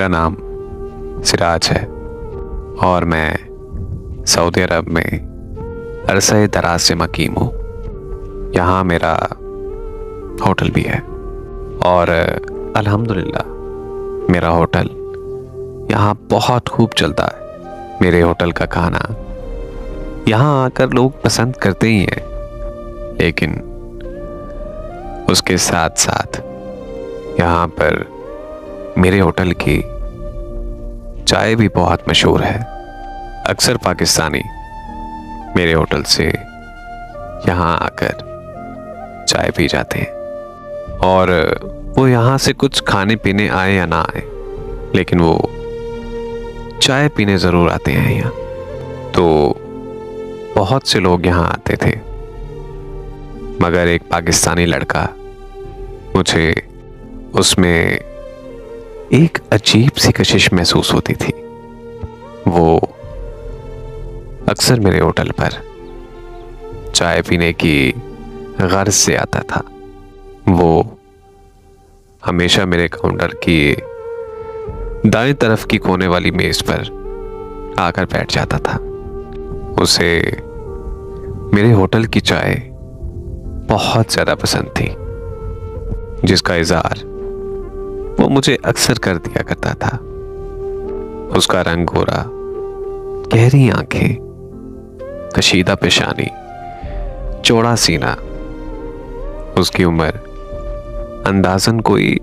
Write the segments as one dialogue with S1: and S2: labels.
S1: मेरा नाम सिराज है और मैं सऊदी अरब में अरसे दराज से मकीम हूँ। यहाँ मेरा होटल भी है और अल्हम्दुलिल्लाह मेरा होटल यहाँ बहुत खूब चलता है। मेरे होटल का खाना यहाँ आकर लोग पसंद करते ही हैं, लेकिन उसके साथ साथ यहाँ पर मेरे होटल की चाय भी बहुत मशहूर है। अक्सर पाकिस्तानी मेरे होटल से यहाँ आकर चाय पी जाते हैं और वो यहाँ से कुछ खाने पीने आए या ना आए, लेकिन वो चाय पीने ज़रूर आते हैं यहाँ। तो बहुत से लोग यहाँ आते थे, मगर एक पाकिस्तानी लड़का, मुझे उसमें एक अजीब सी कशिश महसूस होती थी। वो अक्सर मेरे होटल पर चाय पीने की गर्ज से आता था। वो हमेशा मेरे काउंटर की दाएं तरफ की कोने वाली मेज पर आकर बैठ जाता था। उसे मेरे होटल की चाय बहुत ज़्यादा पसंद थी, जिसका इज़हार वो मुझे अक्सर कर दिया करता था। उसका रंग गोरा, गहरी आंखें, कशीदा पेशानी, चौड़ा सीना। उसकी उम्र अंदाजन कोई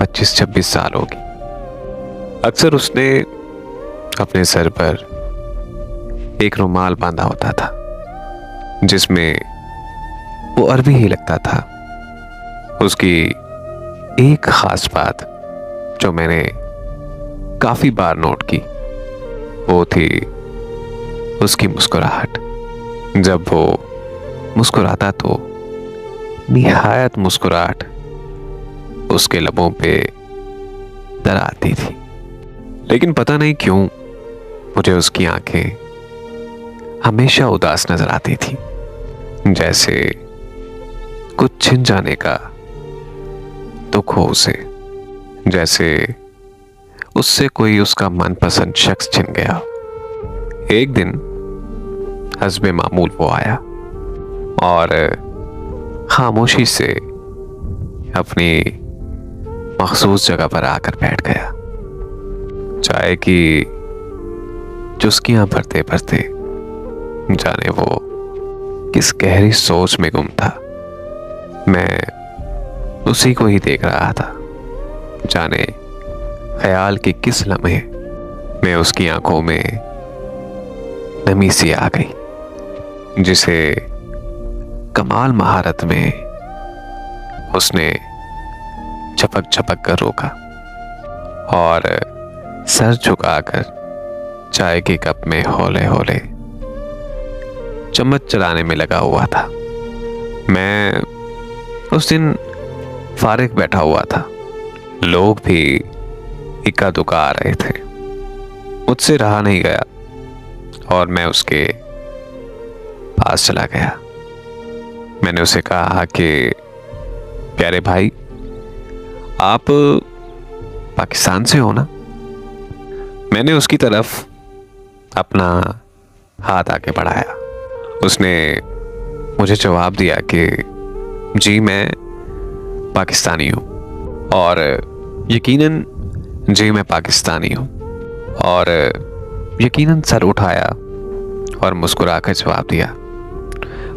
S1: 25-26 साल होगी। अक्सर उसने अपने सर पर एक रुमाल बांधा होता था, जिसमें वो अरबी ही लगता था। उसकी एक खास बात जो मैंने काफी बार नोट की, वो थी उसकी मुस्कुराहट। जब वो मुस्कुराता तो निहायत मुस्कुराहट उसके लबों पे तर आती थी, लेकिन पता नहीं क्यों मुझे उसकी आंखें हमेशा उदास नजर आती थी, जैसे कुछ छिन जाने का दुख हो उसे, जैसे उससे कोई उसका मनपसंद शख्स छिन गया। एक दिन हस्बे मामूल वो आया और खामोशी से अपनी मखसूस जगह पर आकर बैठ गया। चाय की चुस्कियां भरते भरते जाने वो किस गहरी सोच में गुम था। मैं उसी को ही देख रहा था, जाने ख्याल के किस लम्हे में उसकी आंखों में नमी सी आ गई, जिसे कमाल महारत में उसने झपक झपक कर रोका और सर झुकाकर चाय के कप में हौले हौले चम्मच चलाने में लगा हुआ था। मैं उस दिन फारिग बैठा हुआ था। लोग भी इक्का दुक्का आ रहे थे। मुझसे रहा नहीं गया और मैं उसके पास चला गया। मैंने उसे कहा कि प्यारे भाई, आप पाकिस्तान से हो ना? मैंने उसकी तरफ अपना हाथ आगे बढ़ाया। उसने मुझे जवाब दिया कि जी, मैं पाकिस्तानी हूँ। और यकीनन जी, मैं पाकिस्तानी हूँ। और यकीनन सर उठाया और मुस्कुराकर जवाब दिया।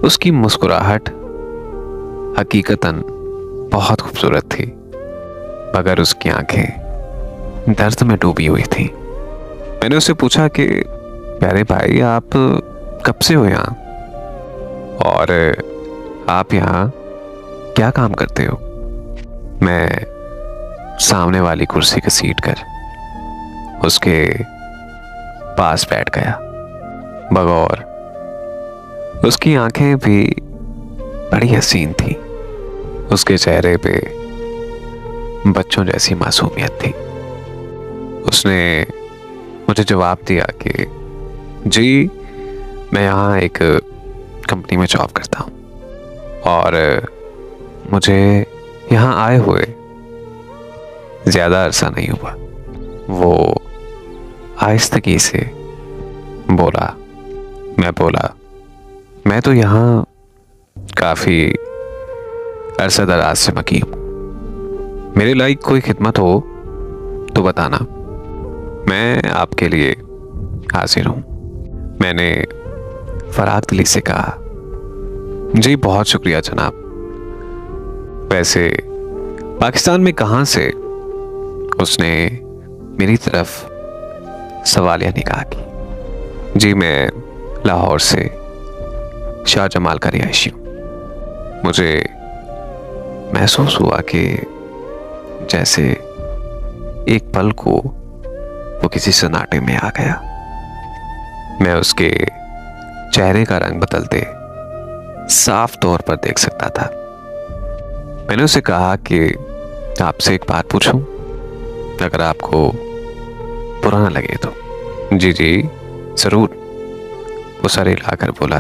S1: उसकी मुस्कुराहट हकीकतन बहुत खूबसूरत थी, मगर उसकी आंखें दर्द में डूबी हुई थी। मैंने उससे पूछा कि प्यारे भाई, आप कब से हो यहाँ और आप यहाँ क्या काम करते हो? मैं सामने वाली कुर्सी की सीट कर उसके पास बैठ गया। बगौर उसकी आंखें भी बड़ी हसीन थी। उसके चेहरे पे बच्चों जैसी मासूमियत थी। उसने मुझे जवाब दिया कि जी, मैं यहाँ एक कंपनी में जॉब करता हूँ और मुझे यहाँ आए हुए ज़्यादा अरसा नहीं हुआ। वो आहिस्तगी से बोला। मैं बोला, मैं तो यहाँ काफी अरसा दराज से मकीम हूं। मेरे लायक कोई खिदमत हो तो बताना, मैं आपके लिए हाजिर हूं। मैंने फराग दिली से कहा, जी बहुत शुक्रिया जनाब। वैसे पाकिस्तान में कहाँ से? उसने मेरी तरफ सवालिया निगाह की। जी मैं लाहौर से शाह जमाल का रिहायशी हूँ। मुझे महसूस हुआ कि जैसे एक पल को वो किसी सन्नाटे में आ गया। मैं उसके चेहरे का रंग बदलते साफ तौर पर देख सकता था। मैंने उसे कहा कि आपसे एक बात पूछूं, अगर आपको बुरा ना लगे तो। जी जी जरूर, वो सर हिलाकर बोला।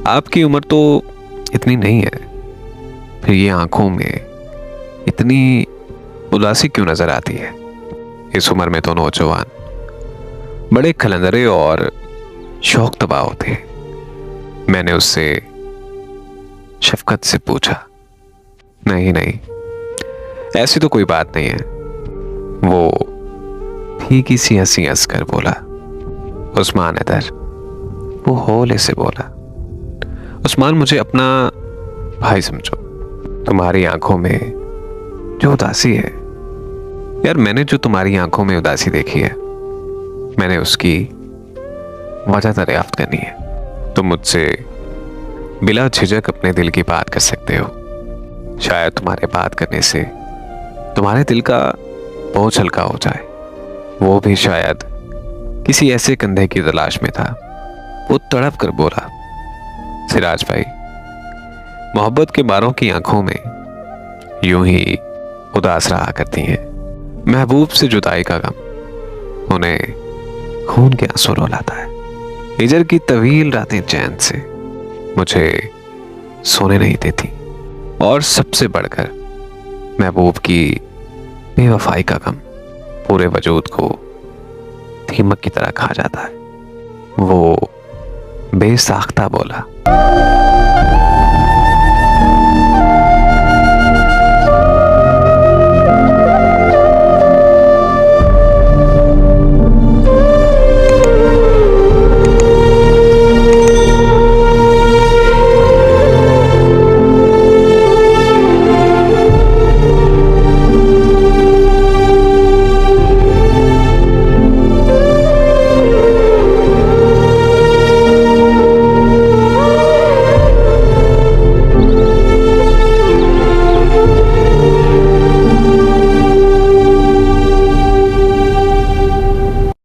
S1: आपकी उम्र तो इतनी नहीं है, फिर ये आंखों में इतनी उदासी क्यों नजर आती है? इस उम्र में तो नौजवान बड़े खलंदरे और शौक तबाह होते हैं। मैंने उससे शफकत से पूछा। नहीं नहीं, ऐसी तो कोई बात नहीं है। वो फीकी सी हंसी हंसकर बोला। उस्मान इधर, वो हौले से बोला। उस्मान, मुझे अपना भाई समझो। तुम्हारी आंखों में जो उदासी है, यार मैंने जो तुम्हारी आंखों में उदासी देखी है, मैंने उसकी वजह दरियाफ्त करनी है। तुम मुझसे बिला झिझक अपने दिल की बात कर सकते हो। शायद तुम्हारे बात करने से तुम्हारे दिल का बोझ हल्का हो जाए। वो भी शायद किसी ऐसे कंधे की तलाश में था। वो तड़प कर बोला, सिराज भाई, मोहब्बत के बारों की आंखों में यूं ही उदास रहा करती हैं। महबूब से जुदाई का गम उन्हें खून के आंसू रुलाता है। हिजर की तवील रातें चैन से मुझे सोने नहीं देती, और सबसे बढ़कर महबूब की बेवफाई का गम पूरे वजूद को दीमक की तरह खा जाता है। वो बेसाख्ता बोला।